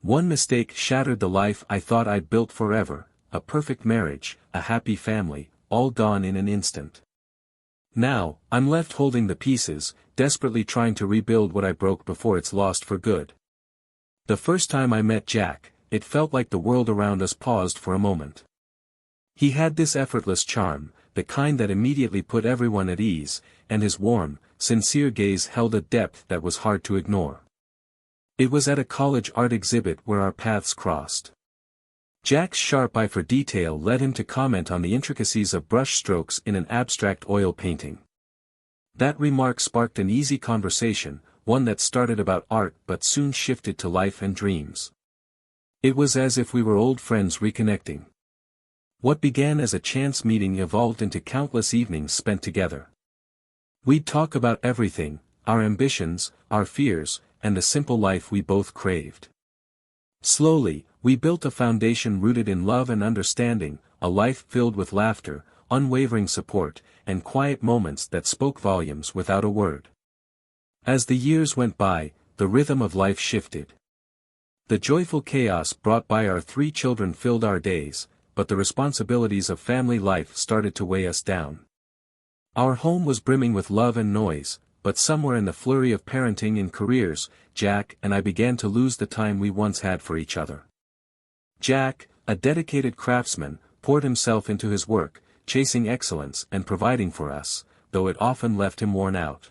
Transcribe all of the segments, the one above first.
One mistake shattered the life I thought I'd built forever, a perfect marriage, a happy family, all gone in an instant. Now, I'm left holding the pieces, desperately trying to rebuild what I broke before it's lost for good. The first time I met Jack, it felt like the world around us paused for a moment. He had this effortless charm, the kind that immediately put everyone at ease, and his warm, sincere gaze held a depth that was hard to ignore. It was at a college art exhibit where our paths crossed. Jack's sharp eye for detail led him to comment on the intricacies of brush strokes in an abstract oil painting. That remark sparked an easy conversation, one that started about art but soon shifted to life and dreams. It was as if we were old friends reconnecting. What began as a chance meeting evolved into countless evenings spent together. We'd talk about everything, our ambitions, our fears, and the simple life we both craved. Slowly, we built a foundation rooted in love and understanding, a life filled with laughter, unwavering support, and quiet moments that spoke volumes without a word. As the years went by, the rhythm of life shifted. The joyful chaos brought by our 3 children filled our days, but the responsibilities of family life started to weigh us down. Our home was brimming with love and noise, but somewhere in the flurry of parenting and careers, Jack and I began to lose the time we once had for each other. Jack, a dedicated craftsman, poured himself into his work, chasing excellence and providing for us, though it often left him worn out.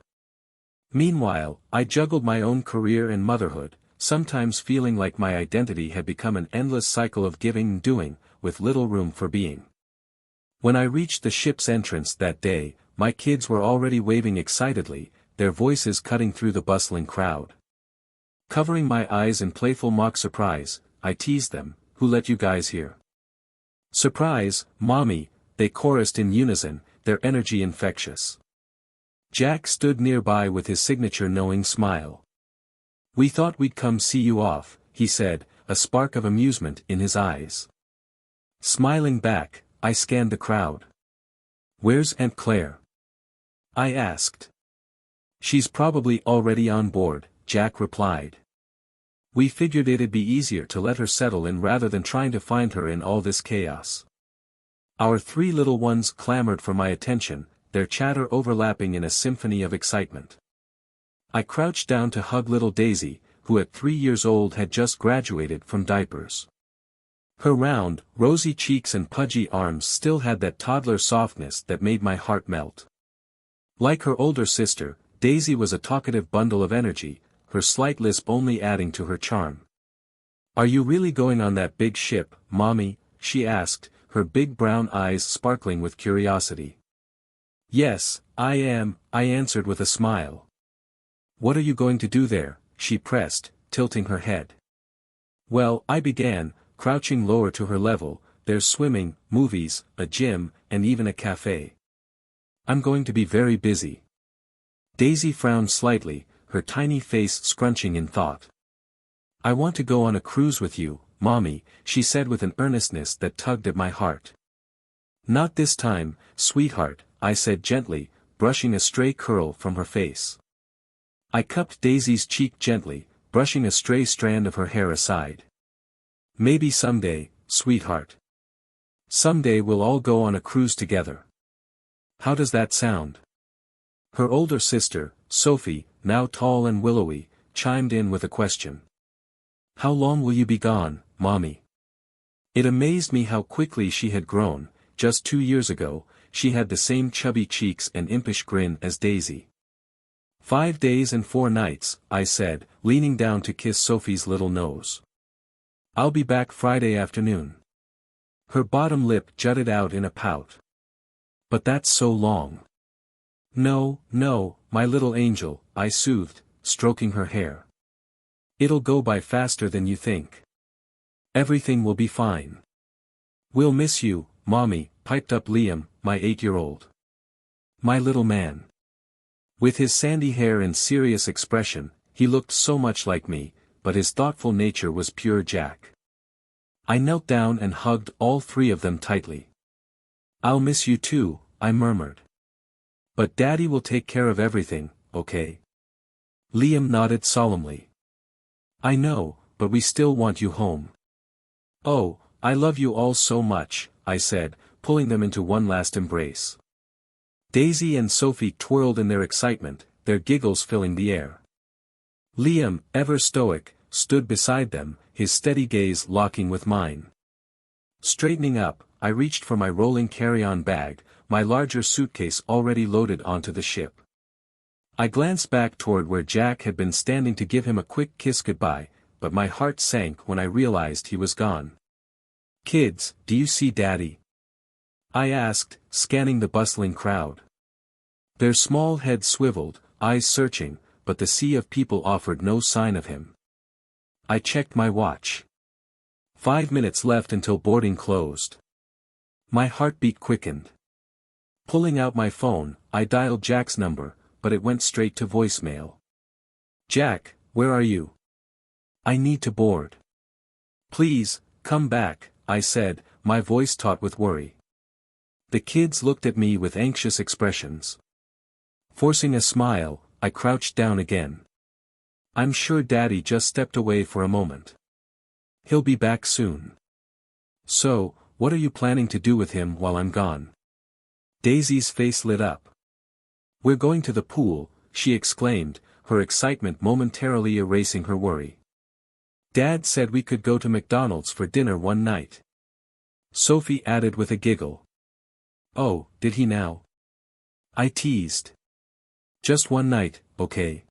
Meanwhile, I juggled my own career and motherhood, sometimes feeling like my identity had become an endless cycle of giving and doing, with little room for being. When I reached the ship's entrance that day, my kids were already waving excitedly, their voices cutting through the bustling crowd. Covering my eyes in playful mock surprise, I teased them, "Who let you guys here?" "Surprise, Mommy," they chorused in unison, their energy infectious. Jack stood nearby with his signature knowing smile. "We thought we'd come see you off," he said, a spark of amusement in his eyes. Smiling back, I scanned the crowd. "Where's Aunt Claire?" I asked. "She's probably already on board," Jack replied. "We figured it'd be easier to let her settle in rather than trying to find her in all this chaos." Our 3 little ones clamored for my attention, their chatter overlapping in a symphony of excitement. I crouched down to hug little Daisy, who at 3 years old had just graduated from diapers. Her round, rosy cheeks and pudgy arms still had that toddler softness that made my heart melt. Like her older sister, Daisy was a talkative bundle of energy, her slight lisp only adding to her charm. "Are you really going on that big ship, Mommy?" she asked, her big brown eyes sparkling with curiosity. "Yes, I am," I answered with a smile. "What are you going to do there?" she pressed, tilting her head. "Well," I began, crouching lower to her level, "there's swimming, movies, a gym, and even a cafe. I'm going to be very busy." Daisy frowned slightly, her tiny face scrunching in thought. "I want to go on a cruise with you, Mommy," she said with an earnestness that tugged at my heart. "Not this time, sweetheart," I said gently, brushing a stray curl from her face. I cupped Daisy's cheek gently, brushing a stray strand of her hair aside. "Maybe someday, sweetheart. Someday we'll all go on a cruise together." "How does that sound?" Her older sister, Sophie, now tall and willowy, chimed in with a question. "How long will you be gone, Mommy?" It amazed me how quickly she had grown. Just 2 years ago, she had the same chubby cheeks and impish grin as Daisy. 5 days and 4 nights, I said, leaning down to kiss Sophie's little nose. "I'll be back Friday afternoon." Her bottom lip jutted out in a pout. "But that's so long." "No, no, my little angel," I soothed, stroking her hair. "It'll go by faster than you think. Everything will be fine." "We'll miss you, Mommy," piped up Liam, my 8-year-old. My little man. With his sandy hair and serious expression, he looked so much like me, but his thoughtful nature was pure Jack. I knelt down and hugged all 3 of them tightly. "I'll miss you too," I murmured. "But Daddy will take care of everything, okay?" Liam nodded solemnly. "I know, but we still want you home. Oh, I love you all so much, I said, pulling them into one last embrace. Daisy and Sophie twirled in their excitement, their giggles filling the air. Liam, ever stoic, stood beside them, his steady gaze locking with mine. Straightening up, I reached for my rolling carry-on bag, my larger suitcase already loaded onto the ship. I glanced back toward where Jack had been standing to give him a quick kiss goodbye, but my heart sank when I realized he was gone. "Kids, do you see Daddy?" I asked, scanning the bustling crowd. Their small heads swiveled, eyes searching, but the sea of people offered no sign of him. I checked my watch. 5 minutes left until boarding closed. My heartbeat quickened. Pulling out my phone, I dialed Jack's number, but it went straight to voicemail. "Jack, where are you? I need to board." "Please, come back," I said, my voice taut with worry. The kids looked at me with anxious expressions. Forcing a smile, I crouched down again. "I'm sure Daddy just stepped away for a moment. He'll be back soon." "So, what are you planning to do with him while I'm gone?" Daisy's face lit up. "We're going to the pool," she exclaimed, her excitement momentarily erasing her worry. "Dad said we could go to McDonald's for dinner one night." Sophie added with a giggle. "Oh, did he now?" I teased. "Just one night, okay?"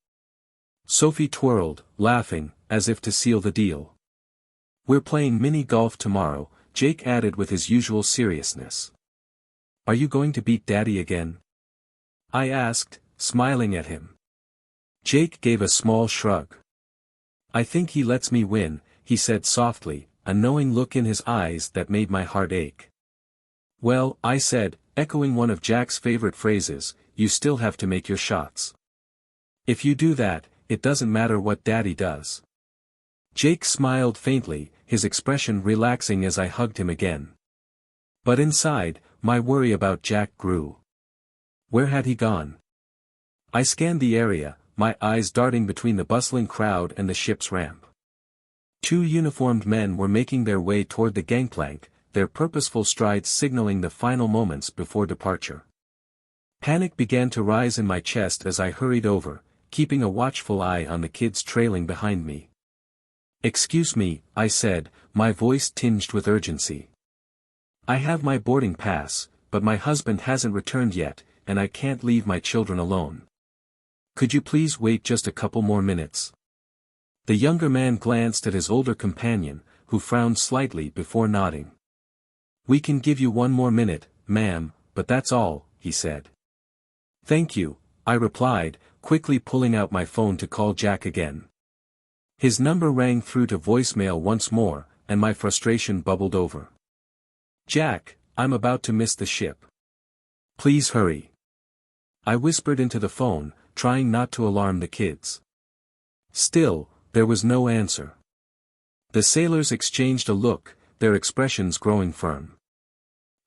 Sophie twirled, laughing, as if to seal the deal. "We're playing mini golf tomorrow," Jake added with his usual seriousness. "Are you going to beat Daddy again?" I asked, smiling at him. Jake gave a small shrug. "I think he lets me win," he said softly, a knowing look in his eyes that made my heart ache. "Well," I said, echoing one of Jack's favorite phrases, "you still have to make your shots. If you do that, it doesn't matter what Daddy does." Jake smiled faintly, his expression relaxing as I hugged him again. But inside, my worry about Jack grew. Where had he gone? I scanned the area, my eyes darting between the bustling crowd and the ship's ramp. 2 uniformed men were making their way toward the gangplank, their purposeful strides signaling the final moments before departure. Panic began to rise in my chest as I hurried over, keeping a watchful eye on the kids trailing behind me. "Excuse me," I said, my voice tinged with urgency. "I have my boarding pass, but my husband hasn't returned yet, and I can't leave my children alone. Could you please wait just a couple more minutes?" The younger man glanced at his older companion, who frowned slightly before nodding. "We can give you 1 more minute, ma'am, but that's all," he said. "Thank you," I replied, quickly pulling out my phone to call Jack again. His number rang through to voicemail once more, and my frustration bubbled over. "Jack, I'm about to miss the ship. Please hurry." I whispered into the phone, trying not to alarm the kids. Still, there was no answer. The sailors exchanged a look, their expressions growing firm.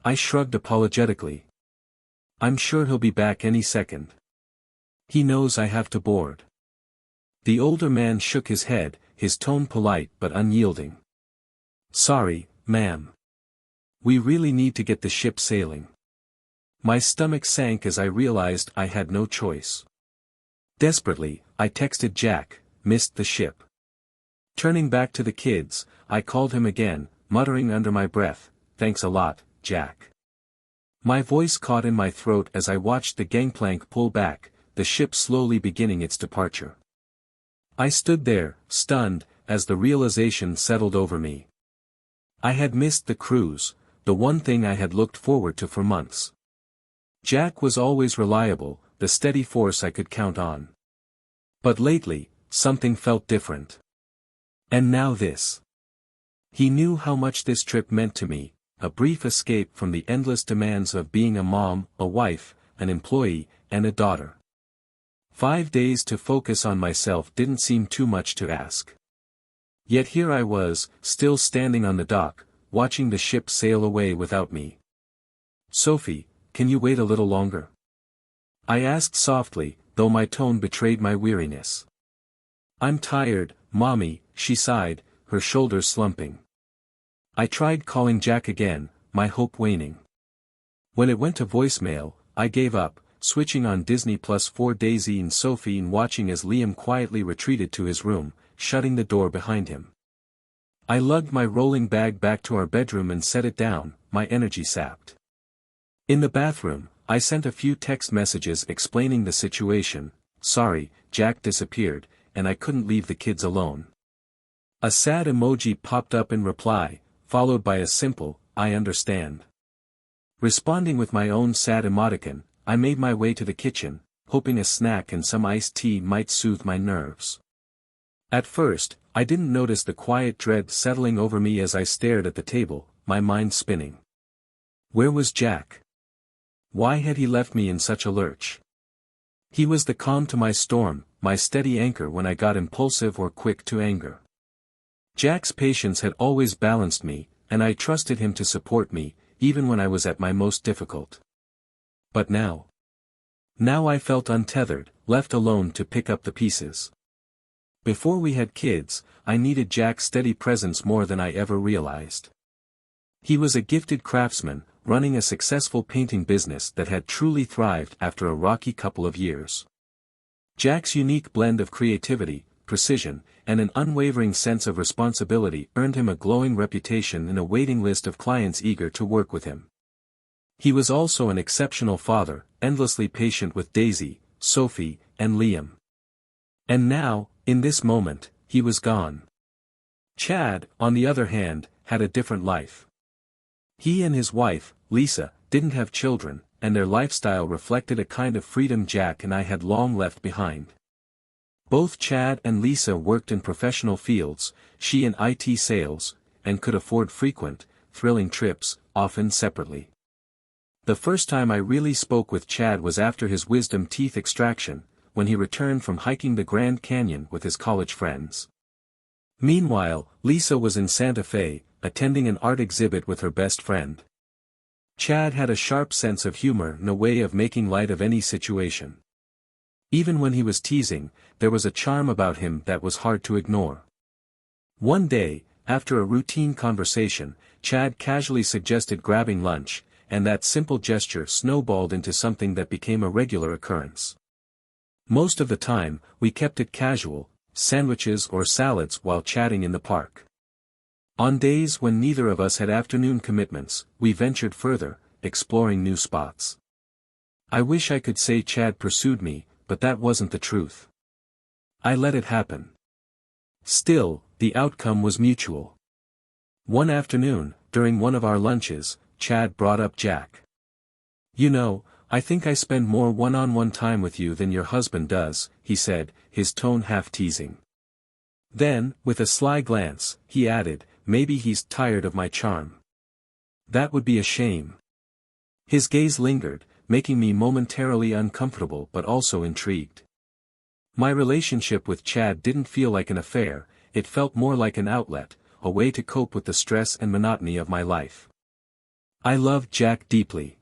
I shrugged apologetically. "I'm sure he'll be back any second. He knows I have to board." The older man shook his head, his tone polite but unyielding. "Sorry, ma'am. We really need to get the ship sailing." My stomach sank as I realized I had no choice. Desperately, I texted Jack, "Missed the ship." Turning back to the kids, I called him again, muttering under my breath, "Thanks a lot, Jack." My voice caught in my throat as I watched the gangplank pull back, the ship slowly beginning its departure. I stood there, stunned, as the realization settled over me. I had missed the cruise, the one thing I had looked forward to for months. Jack was always reliable, the steady force I could count on. But lately, something felt different. And now this. He knew how much this trip meant to me, a brief escape from the endless demands of being a mom, a wife, an employee, and a daughter. 5 days to focus on myself didn't seem too much to ask. Yet here I was, still standing on the dock, watching the ship sail away without me. "Sophie, can you wait a little longer?" I asked softly, though my tone betrayed my weariness. "I'm tired, Mommy," she sighed, her shoulders slumping. I tried calling Jack again, my hope waning. When it went to voicemail, I gave up, switching on Disney Plus for Daisy and Sophie and watching as Liam quietly retreated to his room, shutting the door behind him. I lugged my rolling bag back to our bedroom and set it down, my energy sapped. In the bathroom, I sent a few text messages explaining the situation. Sorry, Jack disappeared, and I couldn't leave the kids alone. A sad emoji popped up in reply, followed by a simple, I understand. Responding with my own sad emoticon, I made my way to the kitchen, hoping a snack and some iced tea might soothe my nerves. At first, I didn't notice the quiet dread settling over me as I stared at the table, my mind spinning. Where was Jack? Why had he left me in such a lurch? He was the calm to my storm, my steady anchor when I got impulsive or quick to anger. Jack's patience had always balanced me, and I trusted him to support me, even when I was at my most difficult. But now I felt untethered, left alone to pick up the pieces. Before we had kids, I needed Jack's steady presence more than I ever realized. He was a gifted craftsman, running a successful painting business that had truly thrived after a rocky couple of years. Jack's unique blend of creativity, precision, and an unwavering sense of responsibility earned him a glowing reputation and a waiting list of clients eager to work with him. He was also an exceptional father, endlessly patient with Daisy, Sophie, and Liam. And now, in this moment, he was gone. Chad, on the other hand, had a different life. He and his wife, Lisa, didn't have children, and their lifestyle reflected a kind of freedom Jack and I had long left behind. Both Chad and Lisa worked in professional fields, she in IT sales, and could afford frequent, thrilling trips, often separately. The first time I really spoke with Chad was after his wisdom teeth extraction, when he returned from hiking the Grand Canyon with his college friends. Meanwhile, Lisa was in Santa Fe, attending an art exhibit with her best friend. Chad had a sharp sense of humor and a way of making light of any situation. Even when he was teasing, there was a charm about him that was hard to ignore. One day, after a routine conversation, Chad casually suggested grabbing lunch, and that simple gesture snowballed into something that became a regular occurrence. Most of the time, we kept it casual, sandwiches or salads while chatting in the park. On days when neither of us had afternoon commitments, we ventured further, exploring new spots. I wish I could say Chad pursued me, but that wasn't the truth. I let it happen. Still, the outcome was mutual. One afternoon, during one of our lunches, Chad brought up Jack. You know, I think I spend more one-on-one time with you than your husband does, he said, his tone half teasing. Then, with a sly glance, he added, maybe he's tired of my charm. That would be a shame. His gaze lingered, making me momentarily uncomfortable but also intrigued. My relationship with Chad didn't feel like an affair, it felt more like an outlet, a way to cope with the stress and monotony of my life. I loved Jack deeply.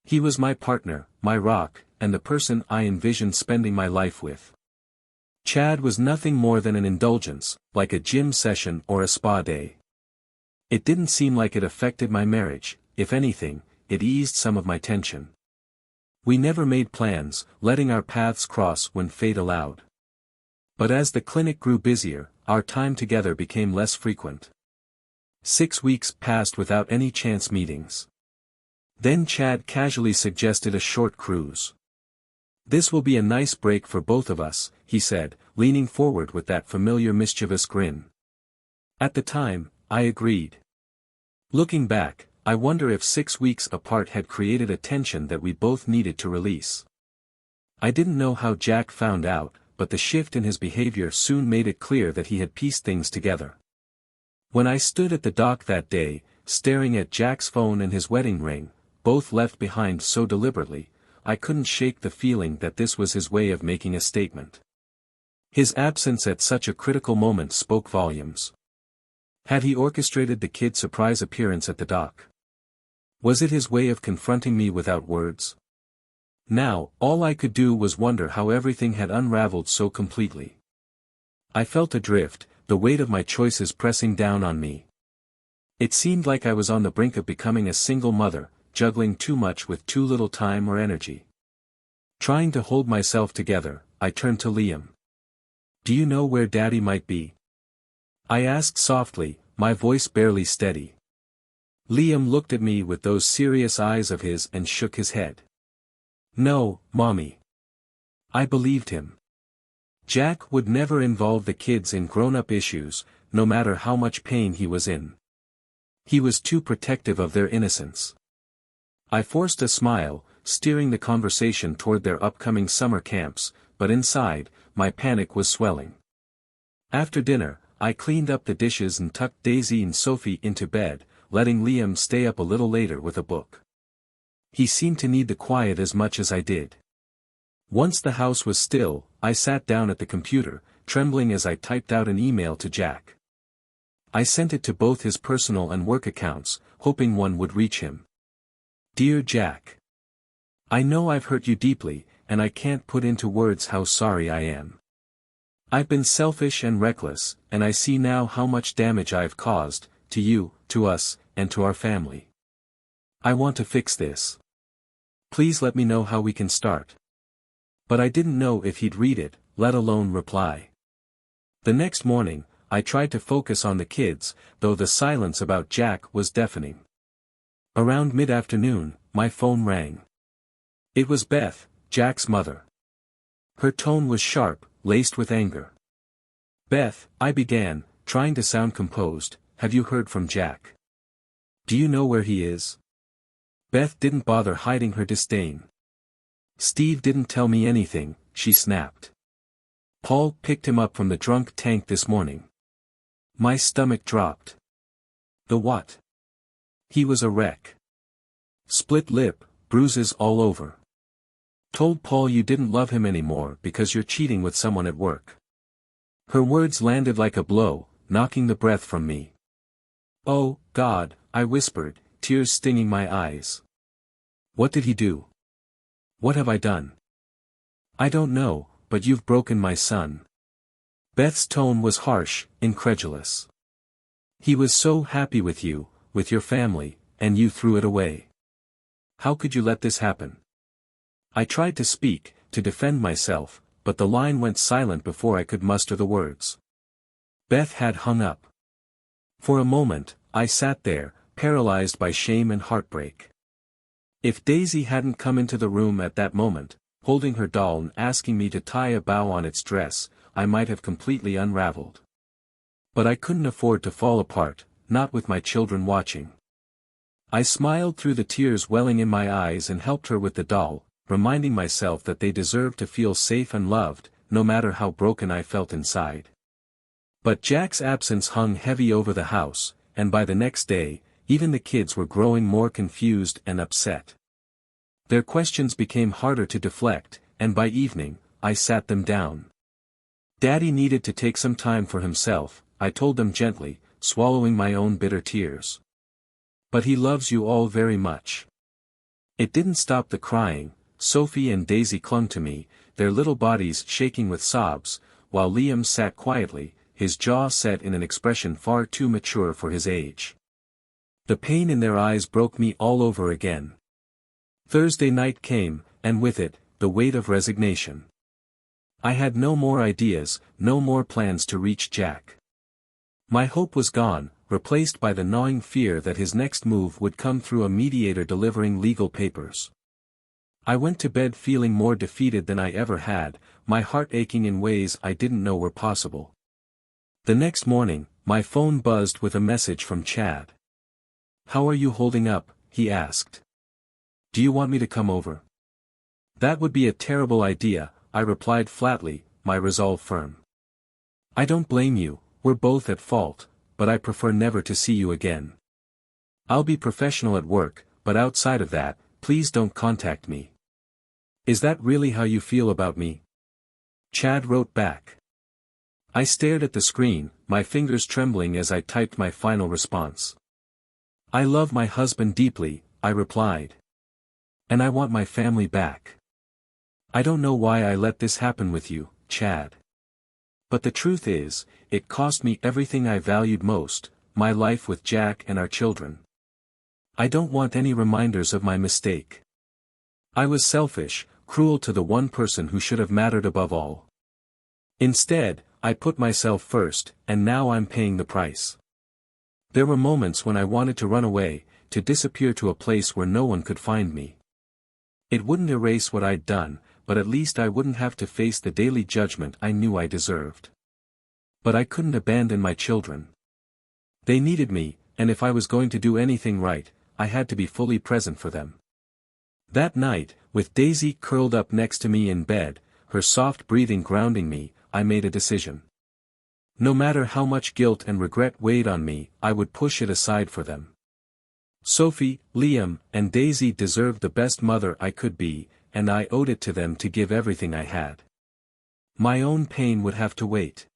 He was my partner, my rock, and the person I envisioned spending my life with. Chad was nothing more than an indulgence, like a gym session or a spa day. It didn't seem like it affected my marriage, if anything, it eased some of my tension. We never made plans, letting our paths cross when fate allowed. But as the clinic grew busier, our time together became less frequent. 6 weeks passed without any chance meetings. Then Chad casually suggested a short cruise. This will be a nice break for both of us, he said, leaning forward with that familiar mischievous grin. At the time, I agreed. Looking back, I wonder if 6 weeks apart had created a tension that we both needed to release. I didn't know how Jack found out, but the shift in his behavior soon made it clear that he had pieced things together. When I stood at the dock that day, staring at Jack's phone and his wedding ring, both left behind so deliberately, I couldn't shake the feeling that this was his way of making a statement. His absence at such a critical moment spoke volumes. Had he orchestrated the kid's surprise appearance at the dock? Was it his way of confronting me without words? Now, all I could do was wonder how everything had unraveled so completely. I felt adrift, the weight of my choices pressing down on me. It seemed like I was on the brink of becoming a single mother, juggling too much with too little time or energy. Trying to hold myself together, I turned to Liam. "Do you know where Daddy might be?" I asked softly, my voice barely steady. Liam looked at me with those serious eyes of his and shook his head. "No, Mommy." I believed him. Jack would never involve the kids in grown-up issues, no matter how much pain he was in. He was too protective of their innocence. I forced a smile, steering the conversation toward their upcoming summer camps, but inside, my panic was swelling. After dinner, I cleaned up the dishes and tucked Daisy and Sophie into bed, letting Liam stay up a little later with a book. He seemed to need the quiet as much as I did. Once the house was still, I sat down at the computer, trembling as I typed out an email to Jack. I sent it to both his personal and work accounts, hoping one would reach him. "Dear Jack. I know I've hurt you deeply, and I can't put into words how sorry I am. I've been selfish and reckless, and I see now how much damage I've caused, to you, to us, and to our family. I want to fix this. Please let me know how we can start." But I didn't know if he'd read it, let alone reply. The next morning, I tried to focus on the kids, though the silence about Jack was deafening. Around mid-afternoon, my phone rang. It was Beth, Jack's mother. Her tone was sharp, laced with anger. "Beth," I began, trying to sound composed, "have you heard from Jack? Do you know where he is?" Beth didn't bother hiding her disdain. "Steve didn't tell me anything," she snapped. "Paul picked him up from the drunk tank this morning." My stomach dropped. "The what?" "He was a wreck. Split lip, bruises all over. Told Paul you didn't love him anymore because you're cheating with someone at work." Her words landed like a blow, knocking the breath from me. "Oh, God," I whispered, tears stinging my eyes. "What did he do? What have I done?" "I don't know, but you've broken my son." Beth's tone was harsh, incredulous. "He was so happy with you, with your family, and you threw it away. How could you let this happen?" I tried to speak, to defend myself, but the line went silent before I could muster the words. Beth had hung up. For a moment, I sat there, paralyzed by shame and heartbreak. If Daisy hadn't come into the room at that moment, holding her doll and asking me to tie a bow on its dress, I might have completely unraveled. But I couldn't afford to fall apart, not with my children watching. I smiled through the tears welling in my eyes and helped her with the doll, reminding myself that they deserved to feel safe and loved, no matter how broken I felt inside. But Jack's absence hung heavy over the house, and by the next day, even the kids were growing more confused and upset. Their questions became harder to deflect, and by evening, I sat them down. "Daddy needed to take some time for himself," I told them gently, swallowing my own bitter tears. "But he loves you all very much." It didn't stop the crying. Sophie and Daisy clung to me, their little bodies shaking with sobs, while Liam sat quietly, his jaw set in an expression far too mature for his age. The pain in their eyes broke me all over again. Thursday night came, and with it, the weight of resignation. I had no more ideas, no more plans to reach Jack. My hope was gone, replaced by the gnawing fear that his next move would come through a mediator delivering legal papers. I went to bed feeling more defeated than I ever had, my heart aching in ways I didn't know were possible. The next morning, my phone buzzed with a message from Chad. "How are you holding up?" he asked. "Do you want me to come over?" "That would be a terrible idea," I replied flatly, my resolve firm. "I don't blame you, we're both at fault, but I prefer never to see you again. I'll be professional at work, but outside of that, please don't contact me." "Is that really how you feel about me?" Chad wrote back. I stared at the screen, my fingers trembling as I typed my final response. "I love my husband deeply," I replied. "And I want my family back. I don't know why I let this happen with you, Chad. But the truth is, it cost me everything I valued most, my life with Jack and our children. I don't want any reminders of my mistake. I was selfish, cruel to the one person who should have mattered above all. Instead, I put myself first, and now I'm paying the price. There were moments when I wanted to run away, to disappear to a place where no one could find me. It wouldn't erase what I'd done, but at least I wouldn't have to face the daily judgment I knew I deserved. But I couldn't abandon my children. They needed me, and if I was going to do anything right, I had to be fully present for them. That night, with Daisy curled up next to me in bed, her soft breathing grounding me, I made a decision. No matter how much guilt and regret weighed on me, I would push it aside for them. Sophie, Liam, and Daisy deserved the best mother I could be, and I owed it to them to give everything I had. My own pain would have to wait.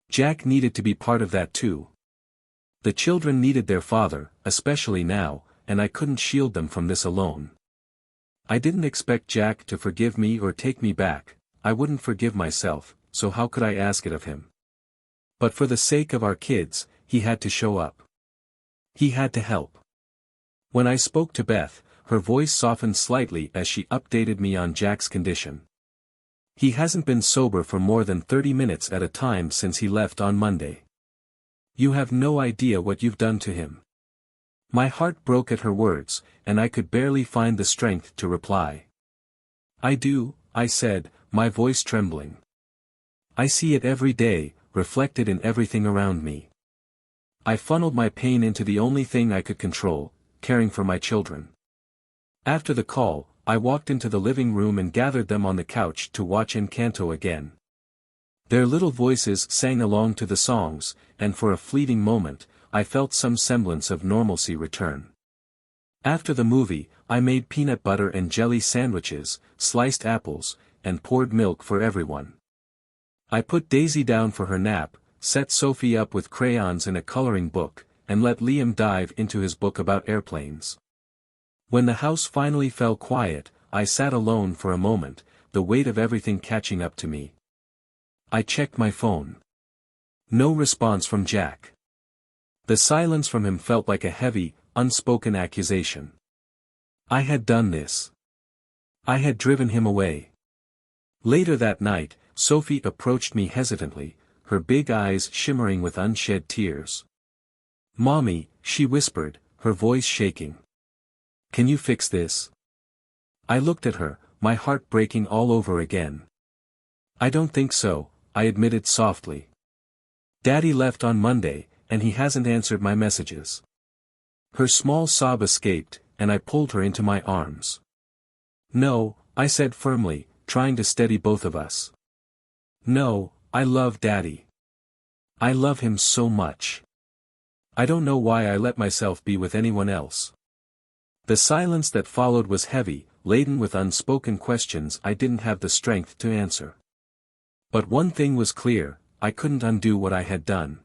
Jack needed to be part of that too. The children needed their father, especially now, and I couldn't shield them from this alone. I didn't expect Jack to forgive me or take me back. I wouldn't forgive myself, so how could I ask it of him? But for the sake of our kids, he had to show up. He had to help. When I spoke to Beth, her voice softened slightly as she updated me on Jack's condition. He hasn't been sober for more than 30 minutes at a time since he left on Monday. You have no idea what you've done to him. My heart broke at her words, and I could barely find the strength to reply. I do, I said, my voice trembling. I see it every day, reflected in everything around me. I funneled my pain into the only thing I could control, caring for my children. After the call, I walked into the living room and gathered them on the couch to watch Encanto again. Their little voices sang along to the songs, and for a fleeting moment, I felt some semblance of normalcy return. After the movie, I made peanut butter and jelly sandwiches, sliced apples, and poured milk for everyone. I put Daisy down for her nap, set Sophie up with crayons and a coloring book, and let Liam dive into his book about airplanes. When the house finally fell quiet, I sat alone for a moment, the weight of everything catching up to me. I checked my phone. No response from Jack. The silence from him felt like a heavy, unspoken accusation. I had done this. I had driven him away. Later that night, Sophie approached me hesitantly, her big eyes shimmering with unshed tears. "Mommy," she whispered, her voice shaking. "Can you fix this?" I looked at her, my heart breaking all over again. "I don't think so," I admitted softly. "Daddy left on Monday, and he hasn't answered my messages." Her small sob escaped, and I pulled her into my arms. "No," I said firmly, trying to steady both of us. "No, I love Daddy. I love him so much. I don't know why I let myself be with anyone else." The silence that followed was heavy, laden with unspoken questions I didn't have the strength to answer. But one thing was clear, I couldn't undo what I had done.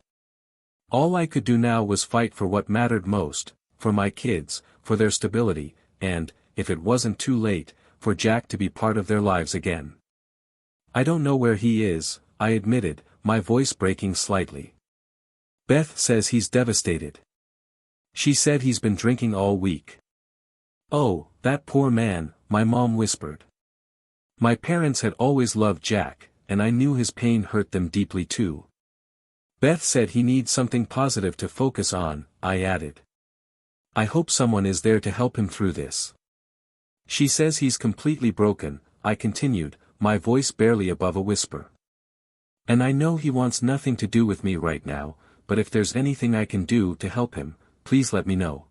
All I could do now was fight for what mattered most, for my kids, for their stability, and, if it wasn't too late, for Jack to be part of their lives again. "I don't know where he is," I admitted, my voice breaking slightly. "Beth says he's devastated. She said he's been drinking all week." "Oh, that poor man," my mom whispered. My parents had always loved Jack, and I knew his pain hurt them deeply too. "Beth said he needs something positive to focus on," I added. "I hope someone is there to help him through this." "She says he's completely broken," I continued, my voice barely above a whisper. "And I know he wants nothing to do with me right now, but if there's anything I can do to help him, please let me know.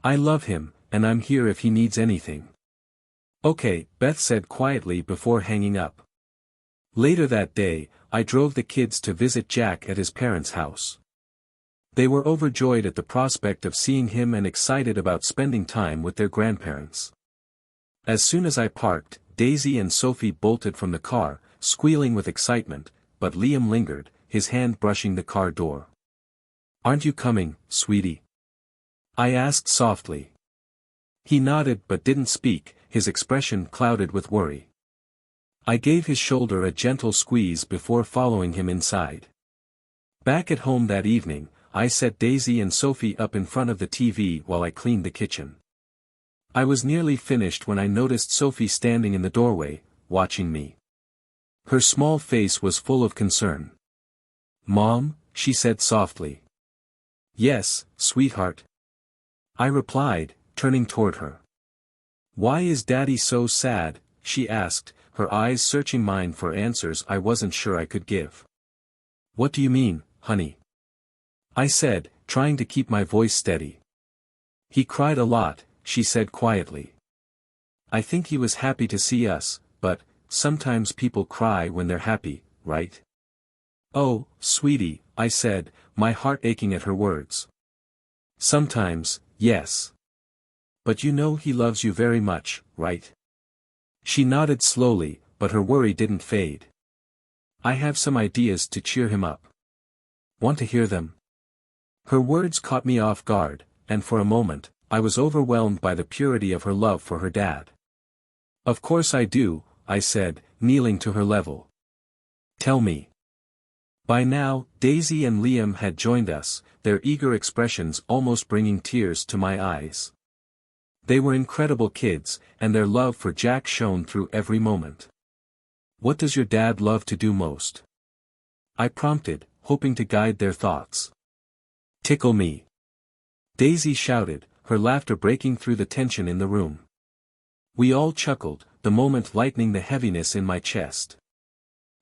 I love him, and I'm here if he needs anything." "Okay," Beth said quietly before hanging up. Later that day, I drove the kids to visit Jack at his parents' house. They were overjoyed at the prospect of seeing him and excited about spending time with their grandparents. As soon as I parked, Daisy and Sophie bolted from the car, squealing with excitement, but Liam lingered, his hand brushing the car door. "Aren't you coming, sweetie?" I asked softly. He nodded but didn't speak, his expression clouded with worry. I gave his shoulder a gentle squeeze before following him inside. Back at home that evening, I set Daisy and Sophie up in front of the TV while I cleaned the kitchen. I was nearly finished when I noticed Sophie standing in the doorway, watching me. Her small face was full of concern. "Mom?" she said softly. "Yes, sweetheart," I replied, turning toward her. "Why is Daddy so sad?" she asked, her eyes searching mine for answers I wasn't sure I could give. "What do you mean, honey?" I said, trying to keep my voice steady. "He cried a lot," she said quietly. "I think he was happy to see us, but sometimes people cry when they're happy, right?" "Oh, sweetie," I said, my heart aching at her words. "Sometimes, yes. But you know he loves you very much, right?" She nodded slowly, but her worry didn't fade. "I have some ideas to cheer him up. Want to hear them?" Her words caught me off guard, and for a moment, I was overwhelmed by the purity of her love for her dad. "Of course I do," I said, kneeling to her level. "Tell me." By now, Daisy and Liam had joined us, their eager expressions almost bringing tears to my eyes. They were incredible kids, and their love for Jack shone through every moment. "What does your dad love to do most?" I prompted, hoping to guide their thoughts. "Tickle me," Daisy shouted, her laughter breaking through the tension in the room. We all chuckled, the moment lightening the heaviness in my chest.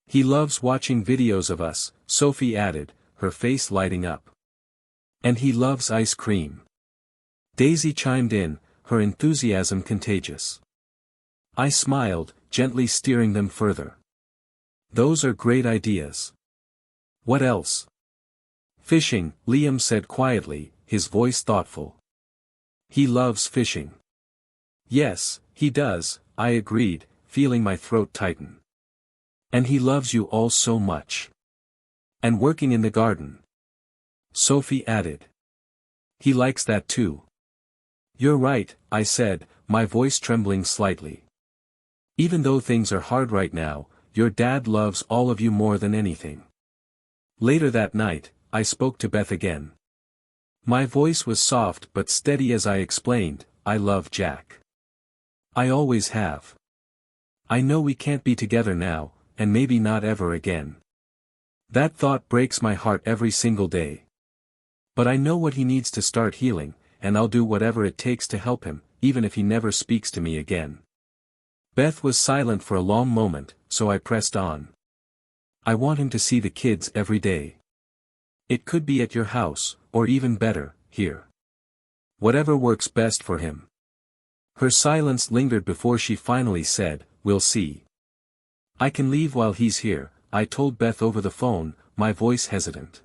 "He loves watching videos of us," Sophie added, her face lighting up. "And he loves ice cream," Daisy chimed in, her enthusiasm contagious. I smiled, gently steering them further. "Those are great ideas. What else?" "Fishing," Liam said quietly, his voice thoughtful. "He loves fishing." "Yes, he does," I agreed, feeling my throat tighten. "And he loves you all so much. And working in the garden," Sophie added. "He likes that too." "You're right," I said, my voice trembling slightly. "Even though things are hard right now, your dad loves all of you more than anything." Later that night, I spoke to Beth again. My voice was soft but steady as I explained, "I love Jack. I always have. I know we can't be together now, and maybe not ever again. That thought breaks my heart every single day. But I know what he needs to start healing, and I'll do whatever it takes to help him, even if he never speaks to me again." Beth was silent for a long moment, so I pressed on. "I want him to see the kids every day. It could be at your house, or even better, here. Whatever works best for him." Her silence lingered before she finally said, "We'll see. I can leave while he's here," I told Beth over the phone, my voice hesitant.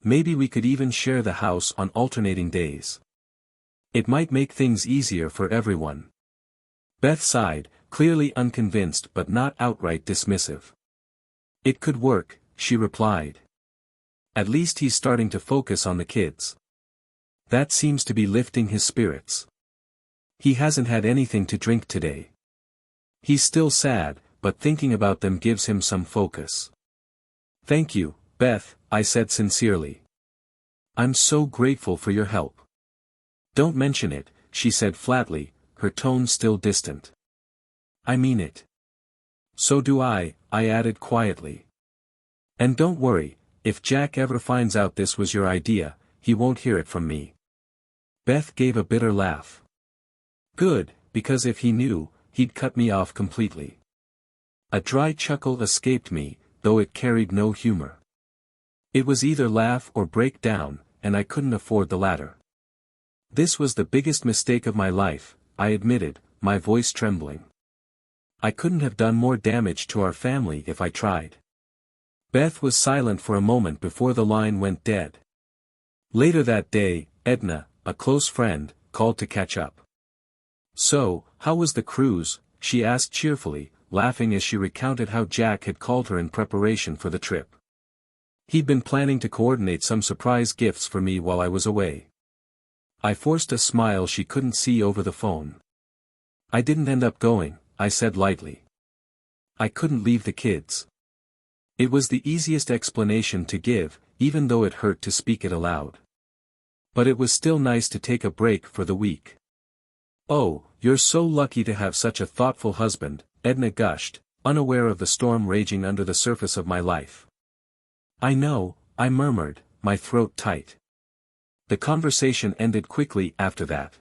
"Maybe we could even share the house on alternating days. It might make things easier for everyone." Beth sighed, clearly unconvinced but not outright dismissive. "It could work," she replied. "At least he's starting to focus on the kids. That seems to be lifting his spirits. He hasn't had anything to drink today. He's still sad, but thinking about them gives him some focus." "Thank you, Beth," I said sincerely. "I'm so grateful for your help." "Don't mention it," she said flatly, her tone still distant. "I mean it." "So do I added quietly. "And don't worry, if Jack ever finds out this was your idea, he won't hear it from me." Beth gave a bitter laugh. "Good, because if he knew, he'd cut me off completely." A dry chuckle escaped me, though it carried no humor. It was either laugh or break down, and I couldn't afford the latter. "This was the biggest mistake of my life," I admitted, my voice trembling. "I couldn't have done more damage to our family if I tried." Beth was silent for a moment before the line went dead. Later that day, Edna, a close friend, called to catch up. "So, how was the cruise?" she asked cheerfully, laughing as she recounted how Jack had called her in preparation for the trip. He'd been planning to coordinate some surprise gifts for me while I was away. I forced a smile she couldn't see over the phone. "I didn't end up going," I said lightly. I couldn't leave the kids. It was the easiest explanation to give, even though it hurt to speak it aloud. But it was still nice to take a break for the week. "Oh, you're so lucky to have such a thoughtful husband," Edna gushed, unaware of the storm raging under the surface of my life. "I know," I murmured, my throat tight. The conversation ended quickly after that.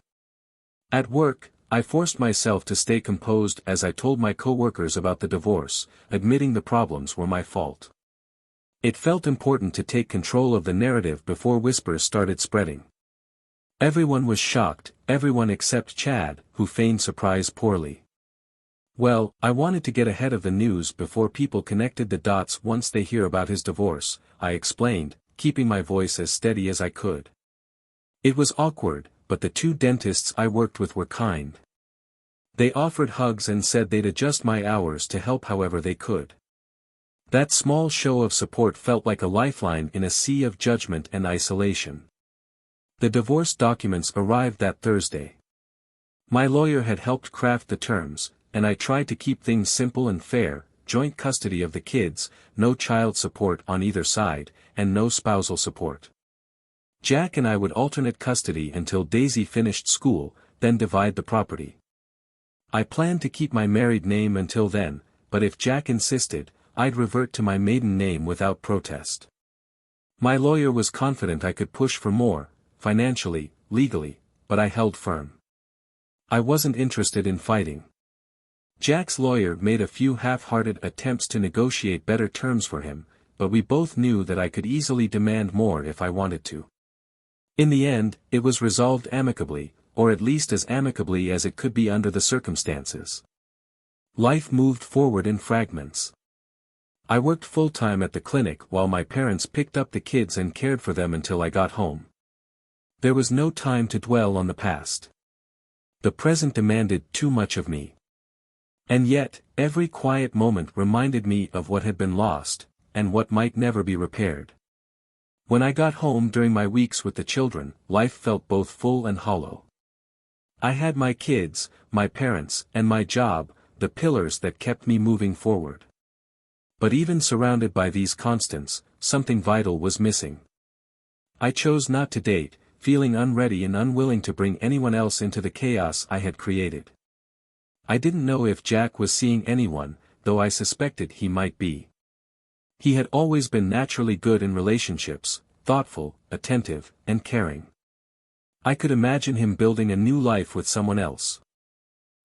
At work, I forced myself to stay composed as I told my coworkers about the divorce, admitting the problems were my fault. It felt important to take control of the narrative before whispers started spreading. Everyone was shocked, everyone except Chad, who feigned surprise poorly. "Well, I wanted to get ahead of the news before people connected the dots once they hear about his divorce," I explained, keeping my voice as steady as I could. It was awkward, but the two dentists I worked with were kind. They offered hugs and said they'd adjust my hours to help however they could. That small show of support felt like a lifeline in a sea of judgment and isolation. The divorce documents arrived that Thursday. My lawyer had helped craft the terms, and I tried to keep things simple and fair: joint custody of the kids, no child support on either side, and no spousal support. Jack and I would alternate custody until Daisy finished school, then divide the property. I planned to keep my married name until then, but if Jack insisted, I'd revert to my maiden name without protest. My lawyer was confident I could push for more, financially, legally, but I held firm. I wasn't interested in fighting. Jack's lawyer made a few half-hearted attempts to negotiate better terms for him, but we both knew that I could easily demand more if I wanted to. In the end, it was resolved amicably, or at least as amicably as it could be under the circumstances. Life moved forward in fragments. I worked full-time at the clinic while my parents picked up the kids and cared for them until I got home. There was no time to dwell on the past. The present demanded too much of me. And yet, every quiet moment reminded me of what had been lost, and what might never be repaired. When I got home during my weeks with the children, life felt both full and hollow. I had my kids, my parents, and my job, the pillars that kept me moving forward. But even surrounded by these constants, something vital was missing. I chose not to date, feeling unready and unwilling to bring anyone else into the chaos I had created. I didn't know if Jack was seeing anyone, though I suspected he might be. He had always been naturally good in relationships, thoughtful, attentive, and caring. I could imagine him building a new life with someone else.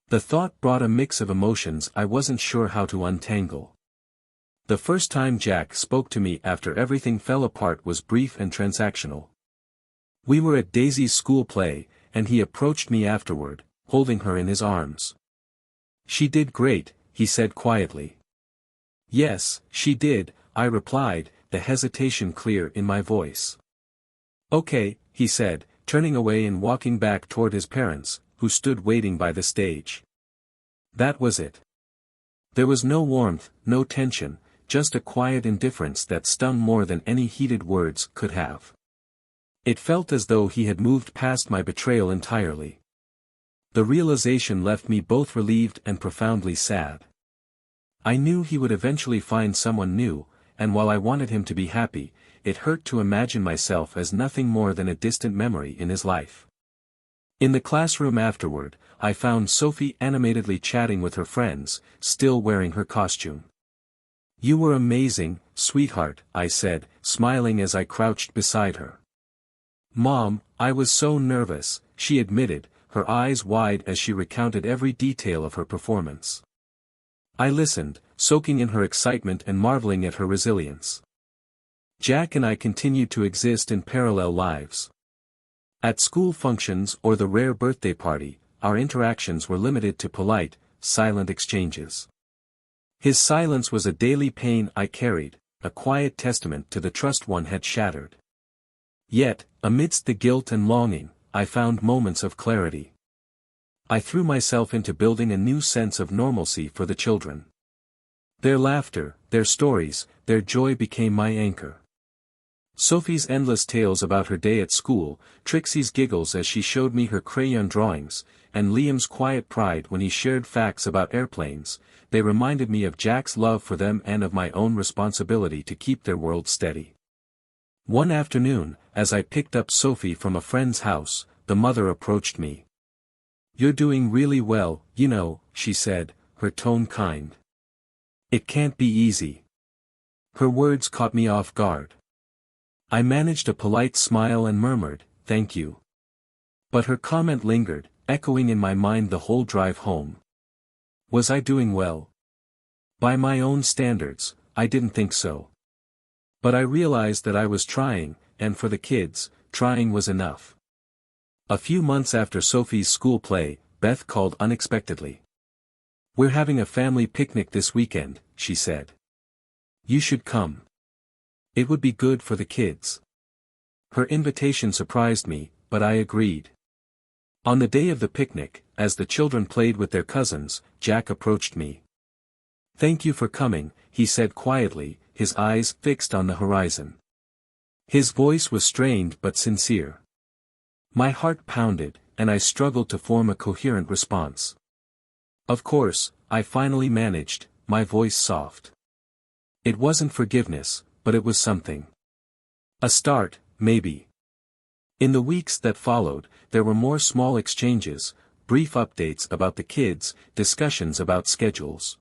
The thought brought a mix of emotions I wasn't sure how to untangle. The first time Jack spoke to me after everything fell apart was brief and transactional. We were at Daisy's school play, and he approached me afterward, holding her in his arms. "She did great," he said quietly. "Yes, she did," I replied, the hesitation clear in my voice. "Okay," he said, turning away and walking back toward his parents, who stood waiting by the stage. That was it. There was no warmth, no tension, just a quiet indifference that stung more than any heated words could have. It felt as though he had moved past my betrayal entirely. The realization left me both relieved and profoundly sad. I knew he would eventually find someone new, and while I wanted him to be happy, it hurt to imagine myself as nothing more than a distant memory in his life. In the classroom afterward, I found Sophie animatedly chatting with her friends, still wearing her costume. "You were amazing, sweetheart," I said, smiling as I crouched beside her. "Mom, I was so nervous," she admitted, her eyes wide as she recounted every detail of her performance. I listened, soaking in her excitement and marveling at her resilience. Jack and I continued to exist in parallel lives. At school functions or the rare birthday party, our interactions were limited to polite, silent exchanges. His silence was a daily pain I carried, a quiet testament to the trust one had shattered. Yet, amidst the guilt and longing, I found moments of clarity. I threw myself into building a new sense of normalcy for the children. Their laughter, their stories, their joy became my anchor. Sophie's endless tales about her day at school, Trixie's giggles as she showed me her crayon drawings, and Liam's quiet pride when he shared facts about airplanes, they reminded me of Jack's love for them and of my own responsibility to keep their world steady. One afternoon, as I picked up Sophie from a friend's house, the mother approached me. "You're doing really well, you know," she said, her tone kind. "It can't be easy." Her words caught me off guard. I managed a polite smile and murmured, "Thank you." But her comment lingered, echoing in my mind the whole drive home. Was I doing well? By my own standards, I didn't think so. But I realized that I was trying, and for the kids, trying was enough. A few months after Sophie's school play, Beth called unexpectedly. "We're having a family picnic this weekend," she said. "You should come. It would be good for the kids." Her invitation surprised me, but I agreed. On the day of the picnic, as the children played with their cousins, Jack approached me. "Thank you for coming," he said quietly, his eyes fixed on the horizon. His voice was strained but sincere. My heart pounded, and I struggled to form a coherent response. "Of course," I finally managed, my voice soft. It wasn't forgiveness, but it was something. A start, maybe. In the weeks that followed, there were more small exchanges, brief updates about the kids, discussions about schedules.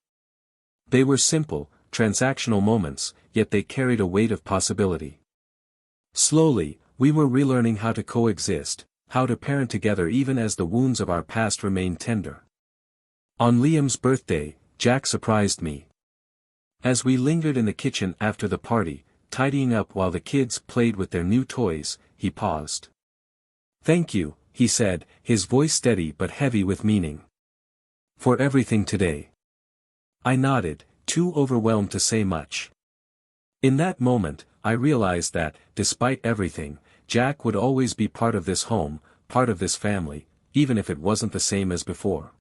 They were simple, transactional moments, yet they carried a weight of possibility. Slowly, we were relearning how to coexist, how to parent together even as the wounds of our past remained tender. On Liam's birthday, Jack surprised me. As we lingered in the kitchen after the party, tidying up while the kids played with their new toys, he paused. "Thank you," he said, his voice steady but heavy with meaning. "For everything today." I nodded, too overwhelmed to say much. In that moment, I realized that, despite everything, Jack would always be part of this home, part of this family, even if it wasn't the same as before.